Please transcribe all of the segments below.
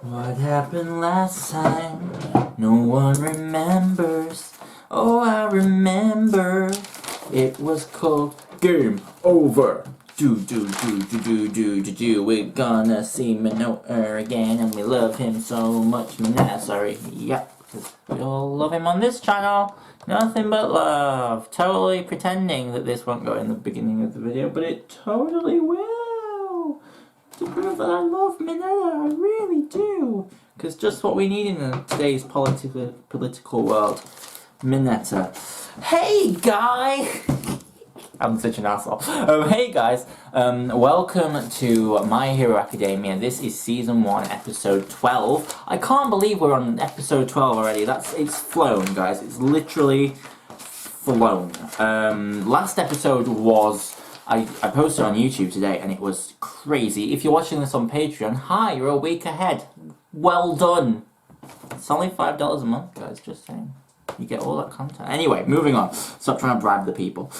What happened last time? No one remembers. Oh, I remember. It was called Game Over. Do. We're gonna see Minotaur again, and we love him so much. Sorry, yeah, because we all love him on this channel. Nothing but love. Totally pretending that this won't go in the beginning of the video, but it totally will. To prove that I love Minetta, I really do. Because just what we need in today's political world. Minetta. Hey, guy! I'm such an asshole. Hey, guys. Welcome to My Hero Academia. This is Season 1, Episode 12. I can't believe we're on Episode 12 already. It's flown, guys. It's literally flown. Last episode was... I posted on YouTube today and it was crazy. If you're watching this on Patreon, hi, you're a week ahead. Well done. It's only $5 a month, guys, just saying. You get all that content. Anyway, moving on. Stop trying to bribe the people.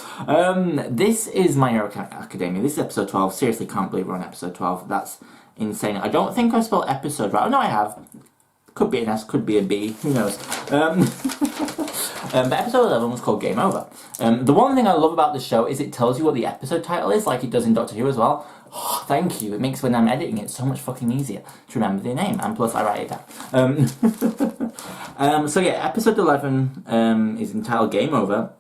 This is My Hero Academia. This is episode 12. Seriously, can't believe we're on episode 12. That's insane. I don't think I spelled episode right. Oh, no, I have. Could be an S, could be a B. Who knows? But episode 11 was called Game Over. The one thing I love about the show is it tells you what the episode title is, like it does in Doctor Who as well. Oh, thank you. It makes when I'm editing it so much fucking easier to remember the name, and plus I write it down. So yeah, episode 11 is entitled Game Over.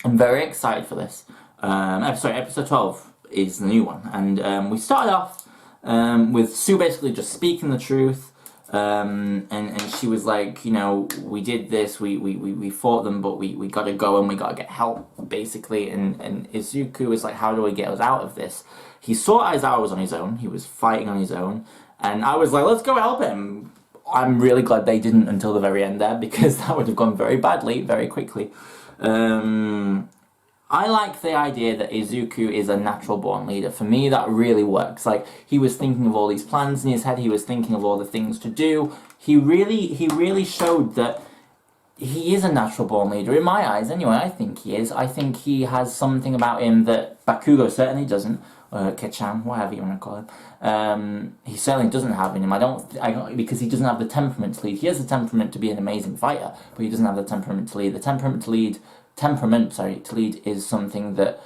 I'm very excited for this. Episode 12 is the new one, and we started off with Sue basically just speaking the truth. And she was like, you know, we did this, we fought them, but we gotta go and we gotta get help, basically, and Izuku was like, how do we get us out of this? He saw Aizawa was on his own, he was fighting on his own, and I was like, let's go help him. I'm really glad they didn't until the very end there, because that would have gone very badly, very quickly. I like the idea that Izuku is a natural born leader. For me, that really works. Like, he was thinking of all these plans in his head, he was thinking of all the things to do. He really showed that he is a natural born leader. In my eyes, anyway, I think he is. I think he has something about him that Bakugo certainly doesn't. Kechan, whatever you want to call him. He certainly doesn't have in him. Because he doesn't have the temperament to lead. He has the temperament to be an amazing fighter, but he doesn't have the temperament to lead. The temperament to lead is something that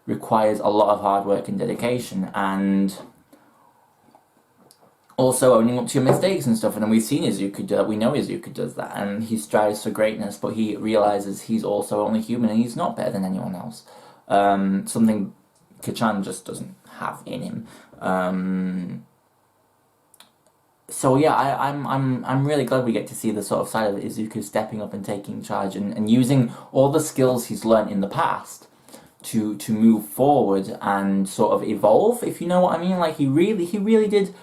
requires a lot of hard work and dedication, and also owning up to your mistakes and stuff. And then we've seen Izuku do that. We know Izuku does that, and he strives for greatness, but he realizes he's also only human and he's not better than anyone else. Something Kachan just doesn't have in him. So yeah, I'm really glad we get to see the sort of side of Izuku stepping up and taking charge and using all the skills he's learned in the past to move forward and sort of evolve, if you know what I mean. Like, he really did.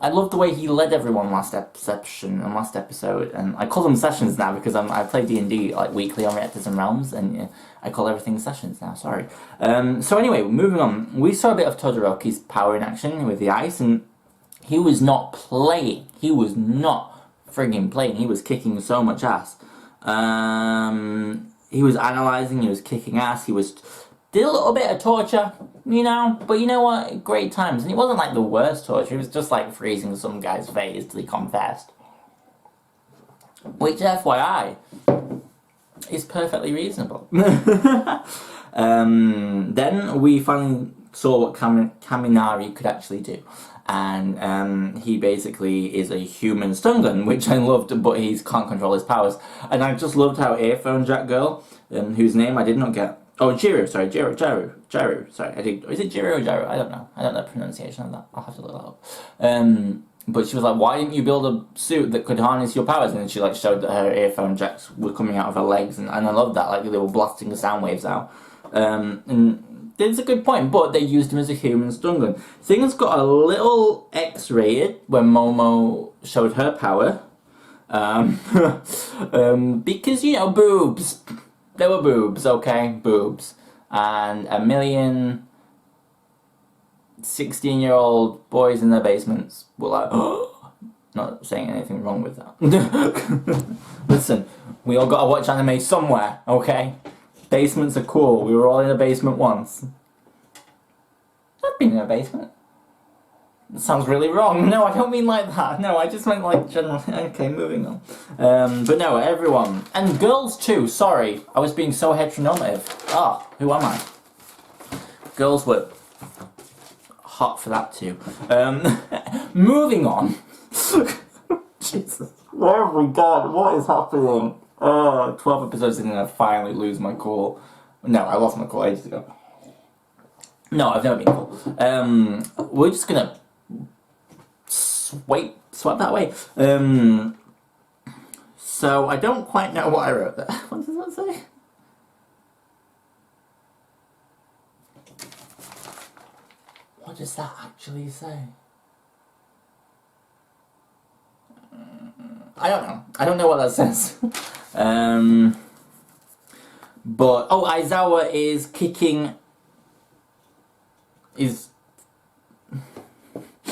I love the way he led everyone last episode, and I call them sessions now because I play D&D like weekly on Reactors and Realms, and I call everything sessions now, sorry. So anyway, moving on, we saw a bit of Todoroki's power in action with the ice, and he was not playing. He was not frigging playing. He was kicking so much ass. He was analysing, he was kicking ass, did a little bit of torture, you know, but you know what, great times. And it wasn't like the worst torture, it was just like freezing some guy's face till he confessed. Which, FYI, is perfectly reasonable. Then we finally saw what Kaminari could actually do. And he basically is a human stun gun, which I loved, but he can't control his powers. And I just loved how Earphone Jack Girl, whose name I did not get... Oh, Jiru, sorry, Jiru, sorry, is it Jiru or Jiru? I don't know the pronunciation of that, I'll have to look that up. But she was like, why didn't you build a suit that could harness your powers? And then she like showed that her earphone jacks were coming out of her legs, and I loved that, like they were blasting the sound waves out. And it's a good point, but they used him as a human stun gun. Things got a little X-rated when Momo showed her power. Because, you know, boobs. There were boobs, okay? Boobs. And a million 16-year-old boys in their basements were like, oh, not saying anything wrong with that. Listen, we all gotta watch anime somewhere, okay? Basements are cool. We were all in a basement once. I've been in a basement. That sounds really wrong. No, I don't mean like that. No, I just meant like general. Okay, moving on. But no, everyone. And girls too, sorry. I was being so heteronormative. Ah, who am I? Girls were hot for that too. Moving on. Jesus. Oh my god, what is happening? 12 episodes in and I finally lose my cool. No, I lost my cool ages ago. No, I've never been cool. We're just gonna swipe that way. So I don't quite know what I wrote there. What does that say? What does that actually say? I don't know. I don't know what that says. But oh, Aizawa is kicking. Is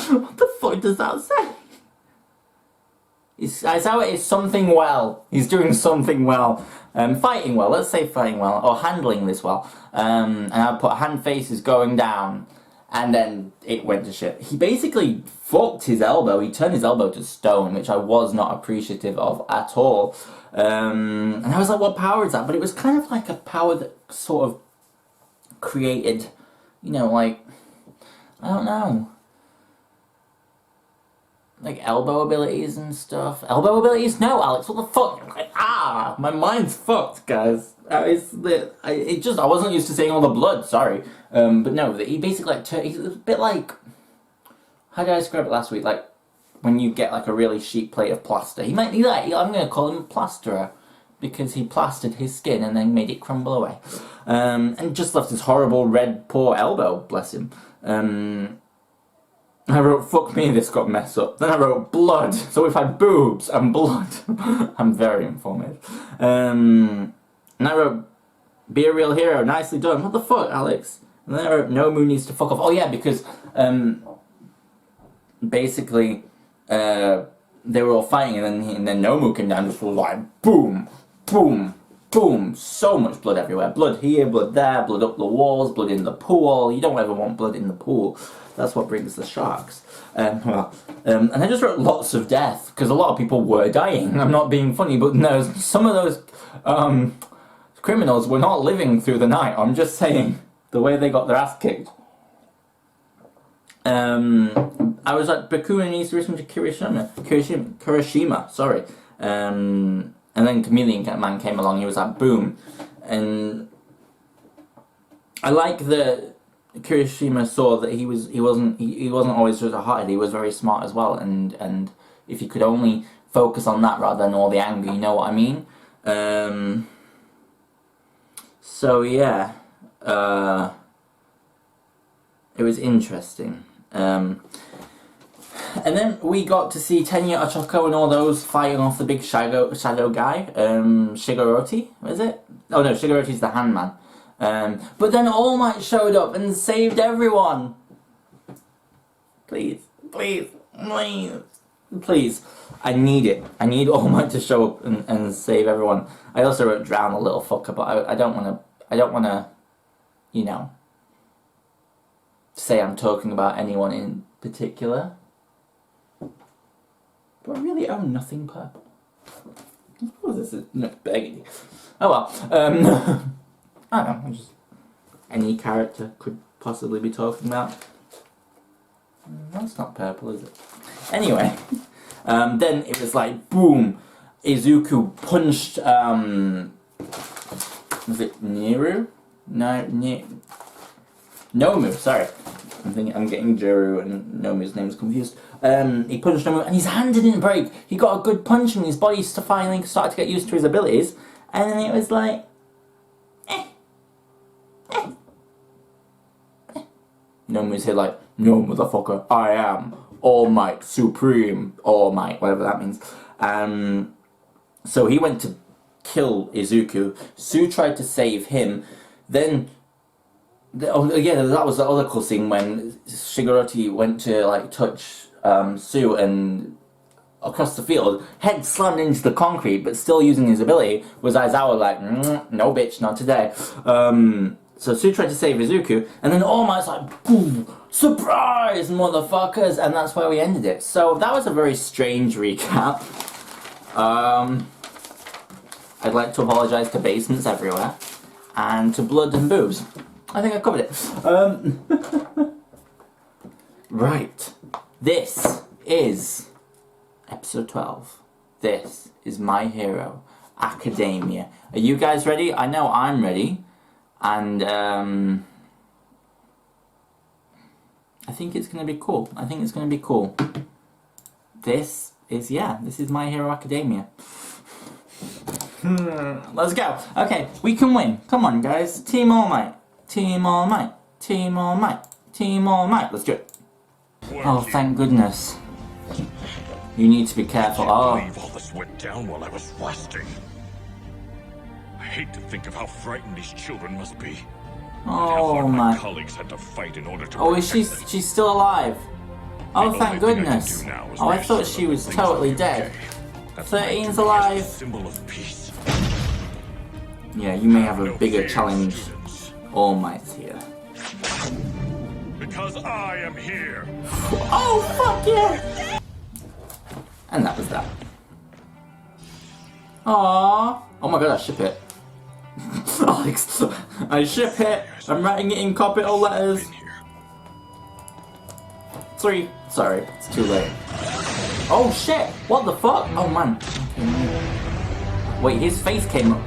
what the fuck does that say? Aizawa is something well. He's doing something well. Fighting well. Let's say fighting well or handling this well. And I put hand faces going down. And then it went to shit. He basically fucked his elbow. He turned his elbow to stone, which I was not appreciative of at all. And I was like, what power is that? But it was kind of like a power that sort of created, you know, like, I don't know. Like elbow abilities and stuff. Elbow abilities? No, Alex, what the fuck? Like, my mind's fucked, guys. I wasn't used to seeing all the blood, sorry. But no, he basically like, he's a bit like, how did I describe it last week? Like, when you get like a really sheet plate of plaster. He might be like, I'm going to call him a plasterer, because he plastered his skin and then made it crumble away. And just left this horrible red poor elbow, bless him. I wrote, fuck me, this got messed up. Then I wrote blood. So we've had boobs and blood. I'm very informative. And I wrote, be a real hero, nicely done. What the fuck, Alex? And then I wrote, Nomu needs to fuck off. Oh yeah, because basically they were all fighting and then Nomu came down and just was like, boom, boom, boom. So much blood everywhere. Blood here, blood there, blood up the walls, blood in the pool. You don't ever want blood in the pool. That's what brings the sharks. And I just wrote lots of death, because a lot of people were dying. I'm not being funny, but no, some of those criminals were not living through the night. I'm just saying, the way they got their ass kicked. I was like, Bakuna needs to listen to Kirishima, sorry. And then Chameleon Man came along, he was like, boom. And I like that Kirishima saw that he wasn't always just a hothead. He was very smart as well, and if he could only focus on that rather than all the anger, you know what I mean? So yeah, it was interesting. And then we got to see Tenya Ochoko and all those fighting off the big shadow guy, Shigaroti, was it? Oh no, Shigaroti's the handman. But then All Might showed up and saved everyone. Please, please, please, please. I need it. I need All Might to show up and save everyone. I also wrote drown a little fucker, but I don't wanna, you know, say I'm talking about anyone in particular. Do I really own nothing purple? I suppose this is burgundy. Oh well. I don't know, just any character could possibly be talking about. That's not purple, is it? Anyway, then it was like, boom, Izuku punched, was it Niru? No, Nomu, sorry. I'm getting Juru and Nomu's name's confused. He punched Nomu and his hand didn't break. He got a good punch and his body finally started to get used to his abilities. And then it was like, Nomu's here like, no motherfucker, I am All Might, Supreme All Might, whatever that means. So he went to kill Izuku. Sue tried to save him. Then, oh yeah, that was the other cool scene when Shigaroti went to like touch Sue and across the field, head slammed into the concrete, but still using his ability, was Aizawa like, no bitch, not today. So Sue tried to save Izuku, and then All Might's like, boom, surprise, motherfuckers, and that's where we ended it. So that was a very strange recap. I'd like to apologise to basements everywhere, and to blood and boobs. I think I covered it. Right. This is episode 12. This is My Hero Academia. Are you guys ready? I know I'm ready. And, I think it's going to be cool. I think it's going to be cool. This is My Hero Academia. Let's go. Okay, we can win. Come on, guys. Team All Might. Team All Might. Team All Might. Team All Might. Let's do it. Oh, thank goodness. You need to be careful. Oh. I can't believe all this went down while I was fasting. I hate to think of how frightened these children must be. Oh my colleagues had to fight in order to Oh, is she's still alive? Oh, thank goodness. Oh, I thought she was totally dead. 13's alive. Symbol of peace. Yeah, you may have a bigger challenge. All Might's here. Because I am here. Oh, fuck yeah! And that was that. Aww. Oh my god, I ship it. Alex, I ship it. I'm writing it in capital letters. 3. Sorry, it's too late. Oh shit! What the fuck? Oh man. Wait, his face came up.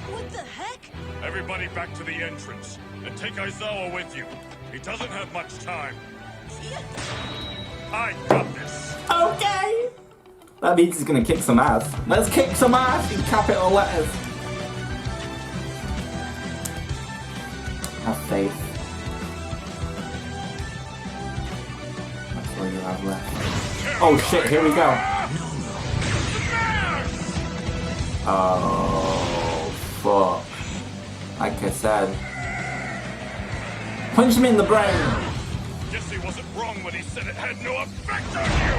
What the heck? Everybody back to the entrance. And take Aizawa with you. He doesn't have much time. I got this. Okay! That means he's gonna kick some ass. Let's kick some ass in capital letters. Have faith. That's all you have left. Oh shit, here we go. Oh, fuck. Like I said. Punch him in the brain! Guess he wasn't wrong when he said it had no effect on you!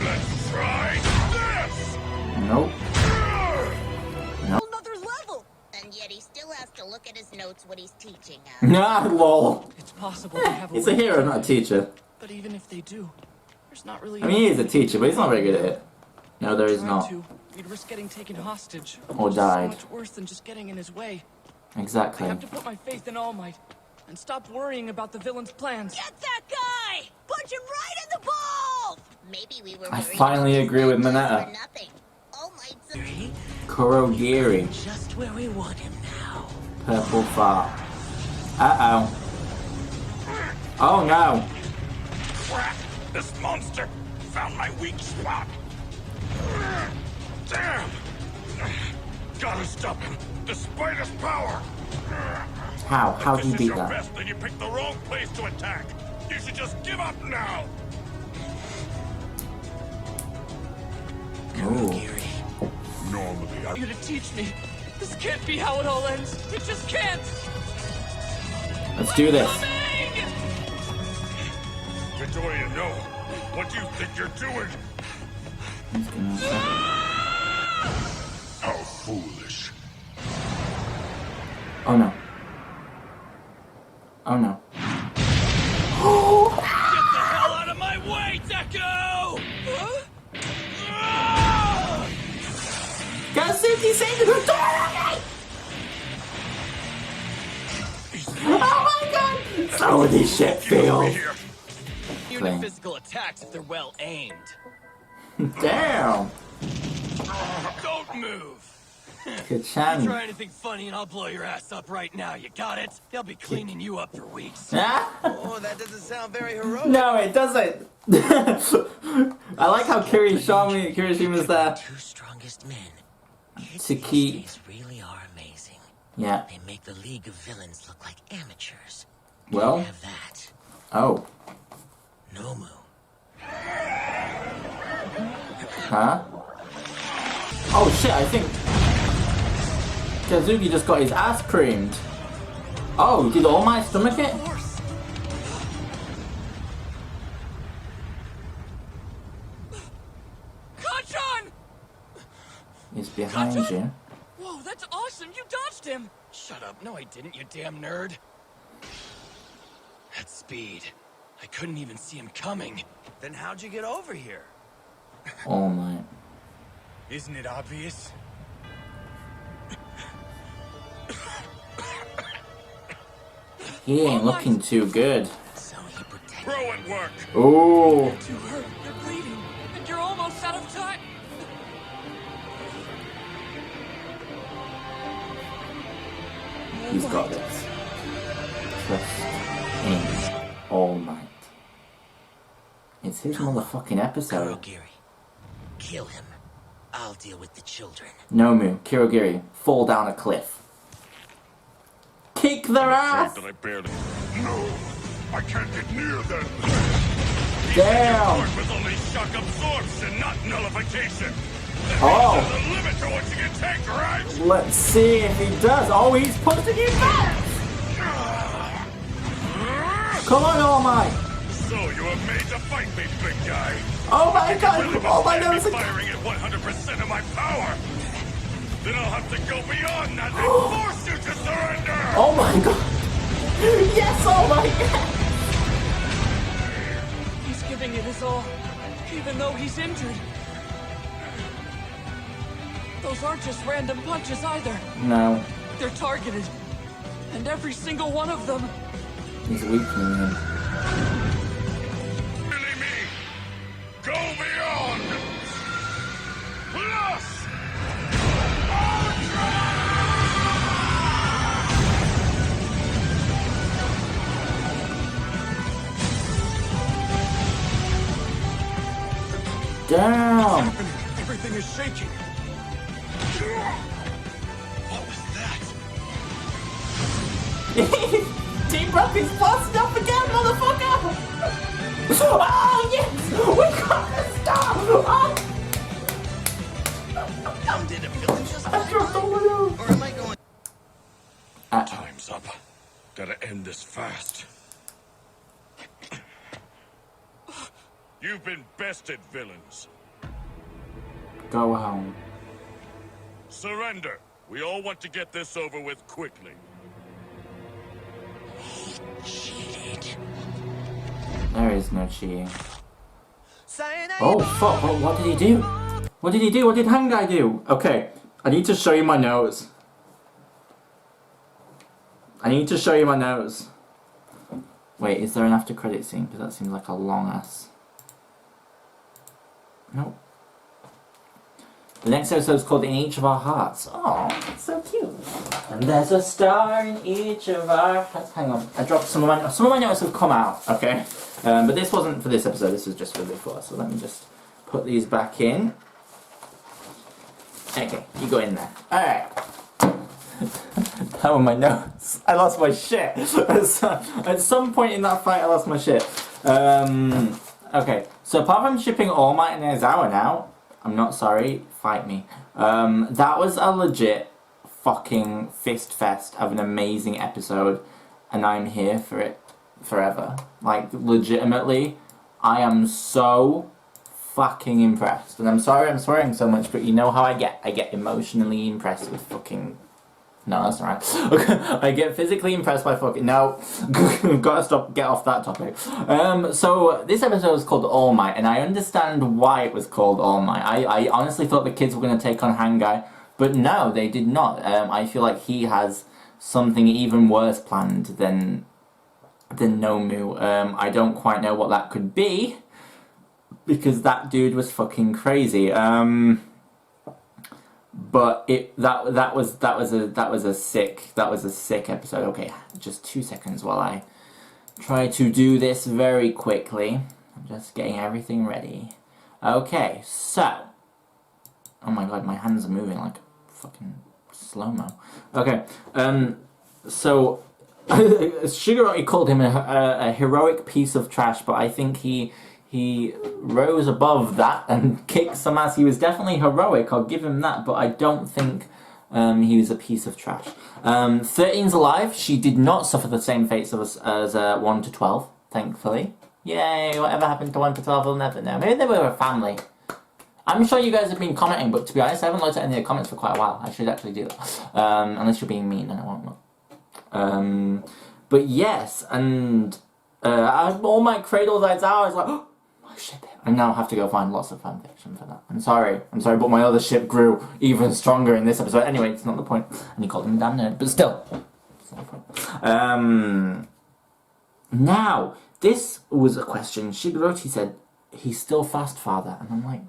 Let's try this! Nope. Nope. Another level! And yet he still has to look at his notes when he's teaching us. Nah, lol. It's possible they have He's a hero, not a teacher. But even if they do, there's not really. I mean, he is a teacher, but he's not very good at it. No, there is not. We'd risk getting taken hostage. Or died. So much worse than just getting in his way. Exactly. I have to put my faith in All Might and stop worrying about the villain's plans. Get that guy! Punch him right in the balls! Maybe we were I worried finally about agree with for Mineta. nothing. All Might's Kurogiri. just where we want him now. Purple fart. Uh-oh. Oh no. Crap! This monster found my weak spot! Damn! Gotta stop him, despite his power! How? How do you beat This is your that? best, and you picked the wrong place to attack! You should just give up now! Ooh. Normally, I... You to teach me. This can't be how it all ends. It just can't. Let's do this. Coming! Midoriya, no! What do you think you're doing? He's gonna... How foolish. Oh no. Oh no. Get the hell out of my way, Deku! Kazuki saved him! Oh my god! So many shit fails. Unit physical attacks if they're well aimed. Damn. Don't move. Good chance. Try anything funny and I'll blow your ass up right now. You got it? They'll be cleaning you up for weeks. Oh, that doesn't sound very heroic. No, it doesn't. I like how Kirishima's there. Two strongest men. Kids To these keep- days really are amazing. Yeah. They make the League of Villains look like amateurs. Well. They have that. Oh. Nomu. Huh? Oh shit, I think Kazuki just got his ass creamed. Oh, did All Might stomach it? Kanchan! behind Gotcha. you. Whoa, that's awesome! You dodged him! Shut up. No, I didn't, you damn nerd. At speed. I couldn't even see him coming. Then how'd you get over here? All Might. Isn't it obvious? He ain't looking too good. So he protected Pro at work. Ooh. Too hurt. You're bleeding. And you're almost out of time. He's got this. Trust in All Might. It's his motherfucking episode. Kurogiri. Kill him. I'll deal with the children. Nomu, Kurogiri, fall down a cliff. Kick their ass! That I barely. No, I can't get near them. Damn! Work with only shock absorption, not nullification. Oh! There's a limit to what you can take, right? Let's see if he does. Oh, he's pushing you back! Come on, All Might! So you are made to fight me, big guy. Oh my god! Really Oh my must nose! be firing at 100% of my power. Then I'll have to go beyond that and force you to surrender. Oh my god! Yes, All Might! Yes! He's giving it his all, even though he's injured. Those aren't just random punches either. No, They're targeted. And every single one of them. he's weakening him. Really me. Go beyond. Plus. Damn! Everything is shaking. What was that? Team Rocket's busted up again, motherfucker! Oh yes! We got the star! Oh! Did a villain just I fly dropped by? all my notes. Or am I going? Time's up. Gotta end this fast. You've been bested, villains. Go home. Surrender. We all want to get this over with quickly. Cheated. There is no cheating. Sayonara. Oh fuck, what did he do? What did he do? What did Hang Guy do? Okay, I need to show you my nose. I need to show you my nose. Wait, is there an after credit scene? Because that seems like a long ass. Nope. The next episode is called In Each of Our Hearts. Oh, that's so cute. And there's a star in each of our hearts. Hang on, I dropped some of my notes have come out, okay? But this wasn't for this episode, this was just for before. So let me just put these back in. Okay, you go in there. Alright. That were my notes. I lost my shit. At some point in that fight, I lost my shit. Okay, so apart from shipping All Might and Aizawa now, I'm not sorry, fight me. That was a legit fucking fist fest of an amazing episode, and I'm here for it forever. Like, legitimately, I am so fucking impressed. And I'm sorry I'm swearing so much, but you know how I get. I get emotionally impressed with fucking... No, that's not right. I get physically impressed by fucking... No. Gotta stop, get off that topic. So, this episode is called All Might, and I understand why it was called All Might. I honestly thought the kids were going to take on Hang Guy, but no, they did not. I feel like he has something even worse planned than Nomu. I don't quite know what that could be, because that dude was fucking crazy. But that was a sick episode. Okay, just 2 seconds while I try to do this very quickly. I'm just getting everything ready. Okay, so oh my god, my hands are moving like fucking slow-mo. Okay, so Shigaraki called him a heroic piece of trash, but I think he rose above that and kicked some ass. He was definitely heroic, I'll give him that, but I don't think he was a piece of trash. 13's alive. She did not suffer the same fates as 1 to 12, thankfully. Yay, whatever happened to 1 to 12 we'll never know. Maybe they were a family. I'm sure you guys have been commenting, but to be honest, I haven't looked at any of the comments for quite a while. I should actually do that. Unless you're being mean, and I won't look. But yes, and All Might cradle dies out. I was like, oh, my ship. I now have to go find lots of fanfiction for that. I'm sorry, but my other ship grew even stronger in this episode. Anyway, it's not the point. And you called him a damn nerd, but still. It's not the point. Now, this was a question. Shigaroti said, he's still fast, father. And I'm like,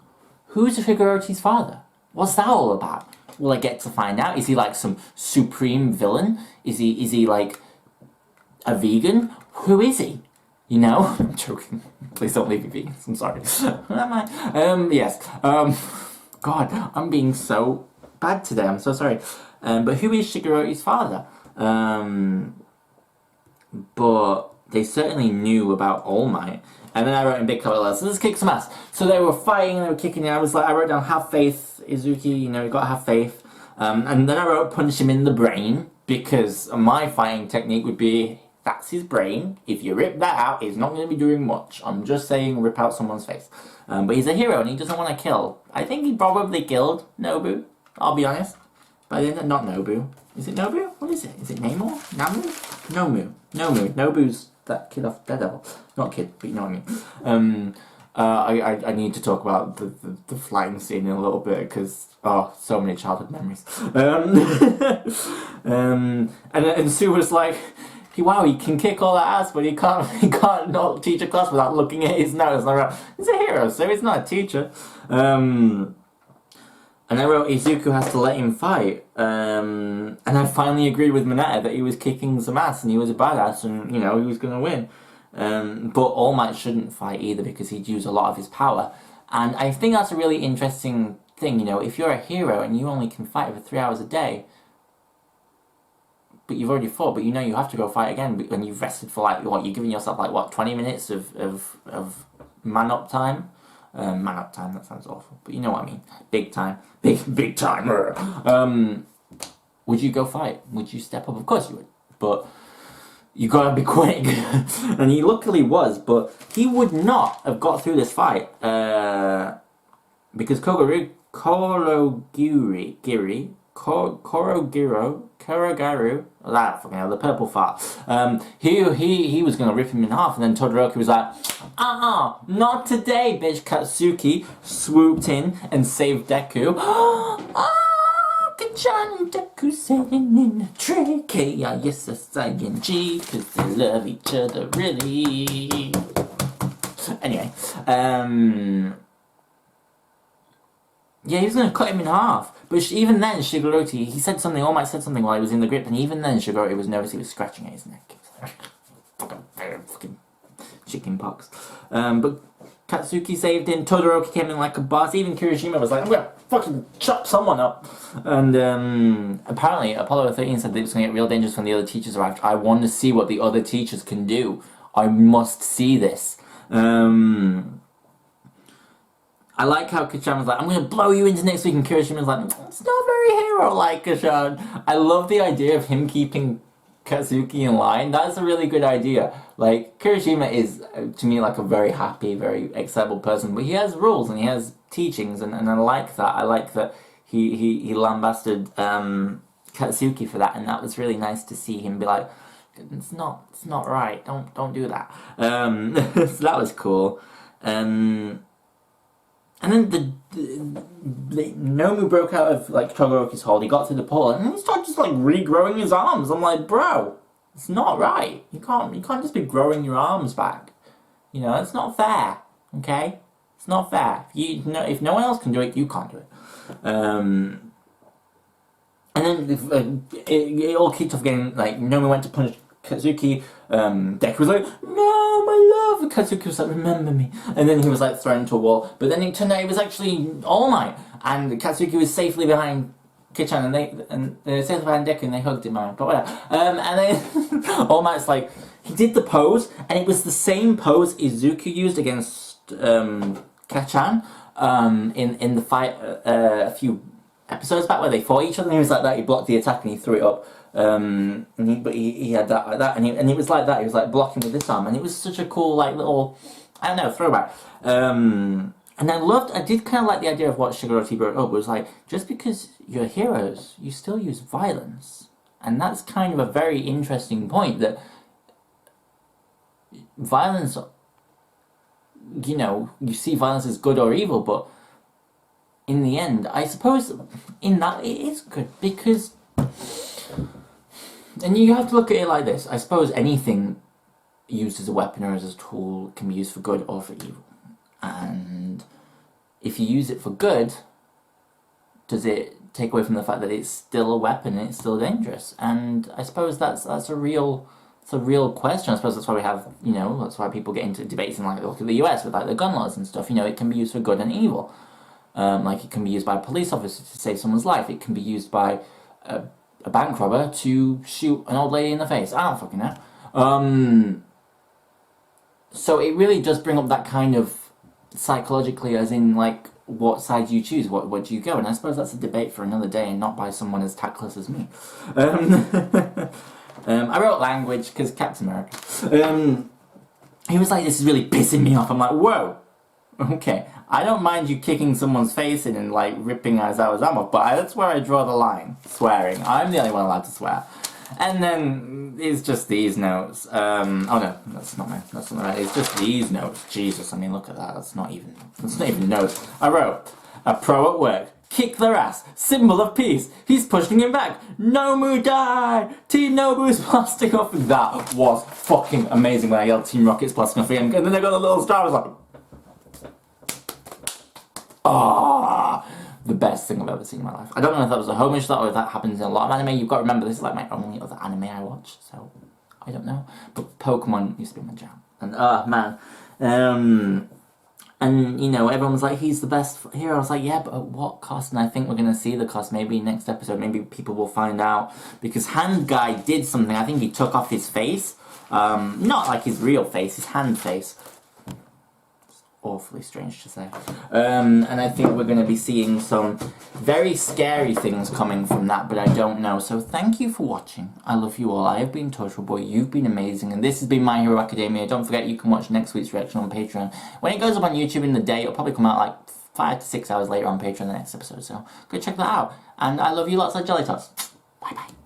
who's Shigaroti's father? What's that all about? Will I get to find out? Is he like some supreme villain? Is he like a vegan? Who is he? You know? I'm joking. Please don't leave me vegans. I'm sorry. What am I? Yes. God, I'm being so bad today. I'm so sorry. But who is Shigaroti's father? But they certainly knew about All Might. And then I wrote in big capital letters, so let's kick some ass. So they were fighting, they were kicking it. I wrote down, have faith, Izuki, you know, you gotta have faith. And then I wrote, punch him in the brain, because my fighting technique would be, that's his brain. If you rip that out, he's not going to be doing much. I'm just saying, rip out someone's face. But he's a hero, and he doesn't want to kill. I think he probably killed Nobu, I'll be honest. But not Nobu. Is it Nobu? What is it? Is it Namor? Namu? Nomu. Nobu's that kid off Daredevil. Not kid, but you know what I mean. I need to talk about the flying scene in a little bit, because, oh, so many childhood memories. And Sue was like, wow, he can kick all that ass, but he can't not teach a class without looking at his nose. And I wrote, he's a hero, so he's not a teacher. And I wrote, Izuku has to let him fight. And I finally agreed with Mineta that he was kicking some ass and he was a badass and, you know, he was going to win. But All Might shouldn't fight either because he'd use a lot of his power. And I think that's a really interesting thing, you know, if you're a hero and you only can fight for 3 hours a day, but you've already fought, but you know you have to go fight again, and you've rested for like, what, you're giving yourself like, what, 20 minutes of man-up time? Man-up time, that sounds awful, but you know what I mean. Big time. Big time. Would you go fight? Would you step up? Of course you would, but you gotta be quick. And he luckily was, but he would not have got through this fight, because Korogiro, that fucking hell, the purple fart. He was gonna rip him in half, and then Todoroki was like, not today, bitch. Katsuki swooped in and saved Deku. Kachan and Deku sailing in a tray. K-I-S-S-I-N-G, cause they love each other really. Anyway, yeah, he was going to cut him in half. But even then, Shigaroti, he said something, All Might said something while he was in the grip, and even then Shigaroti was nervous, he was scratching at his neck. Fucking chicken pox. But Katsuki saved him, Todoroki came in like a boss, even Kirishima was like, I'm gonna fucking chop someone up. And apparently Apollo 13 said that it was going to get real dangerous when the other teachers arrived. I want to see what the other teachers can do. I must see this. I like how Kachan was like, I'm going to blow you into next week, and Kirishima was like, it's not very hero-like, Kachan. I love the idea of him keeping Katsuki in line. That's a really good idea. Like, Kirishima is, to me, like a very happy, very excitable person, but he has rules and he has teachings, and I like that. I like that he lambasted Katsuki for that, and that was really nice to see him be like, it's not right, don't do that. So that was cool. And then the Nomu broke out of like Todoroki's hold. He got through the pole and he started just like regrowing his arms. I'm like, bro, it's not right. You can't just be growing your arms back. You know, it's not fair. Okay, it's not fair. If no one else can do it, you can't do it. And then it all kicked off again. Like Nomu went to punish Katsuki. Deku was like, no, my love. And Katsuki was like, remember me. And then he was like thrown into a wall. But then it turned out it was actually All Might. And Katsuki was safely behind Kachan, and they were safely behind Deku, and they hugged him out. But whatever. And then All Might's like, he did the pose, and it was the same pose Izuku used against Kachan in the fight a few episodes back where they fought each other. And he was like that. He blocked the attack and he threw it up. But he had that like that, and it was like that. He was like blocking with this arm, and it was such a cool like little, I don't know, throwback. And I did kind of like the idea of what Shigarati brought up, was like, just because you're heroes, you still use violence. And that's kind of a very interesting point, that violence, you know, you see violence as good or evil, but in the end, I suppose in that it is good, because, and you have to look at it like this, I suppose anything used as a weapon or as a tool can be used for good or for evil. And if you use it for good, does it take away from the fact that it's still a weapon and it's still dangerous? And I suppose that's a real question. I suppose that's why we have, you know, that's why people get into debates in, like, look at the US with, like, the gun laws and stuff. You know, it can be used for good and evil. Like, it can be used by a police officer to save someone's life. It can be used by a bank robber to shoot an old lady in the face. I don't fucking know. So it really does bring up that kind of psychologically, as in, like, what side do you choose? What do you go? And I suppose that's a debate for another day, and not by someone as tactless as me. I wrote language because Captain America. He was like, "This is really pissing me off." I'm like, "Whoa, okay. I don't mind you kicking someone's face in and, like, ripping his arm off, but that's where I draw the line. Swearing. I'm the only one allowed to swear." And then it's just these notes. Oh no, that's not right. It's just these notes. Jesus, I mean, look at that. That's not even notes. I wrote, "A pro at work. Kick their ass. Symbol of peace. He's pushing him back. Nomu die. Team Nobu's blasting off." That was fucking amazing when I yelled Team Rocket's blasting off again. And then I got a little star. I was like, ah, the best thing I've ever seen in my life. I don't know if that was a homage to that or if that happens in a lot of anime. You've got to remember, this is like my only other anime I watch, so I don't know. But Pokemon used to be my jam. And man. And, you know, everyone was like, "He's the best hero." I was like, yeah, but at what cost? And I think we're going to see the cost maybe next episode. Maybe people will find out. Because Hand Guy did something. I think he took off his face. Not like his real face, his hand face. Awfully strange to say. And I think we're going to be seeing some very scary things coming from that, but I don't know. So thank you for watching. I love you all. I have been Torture Boy. You've been amazing. And this has been My Hero Academia. Don't forget, you can watch next week's reaction on Patreon. When it goes up on YouTube in the day, it'll probably come out like 5 to 6 hours later on Patreon the next episode. So go check that out. And I love you lots like Jelly Tots. Bye bye.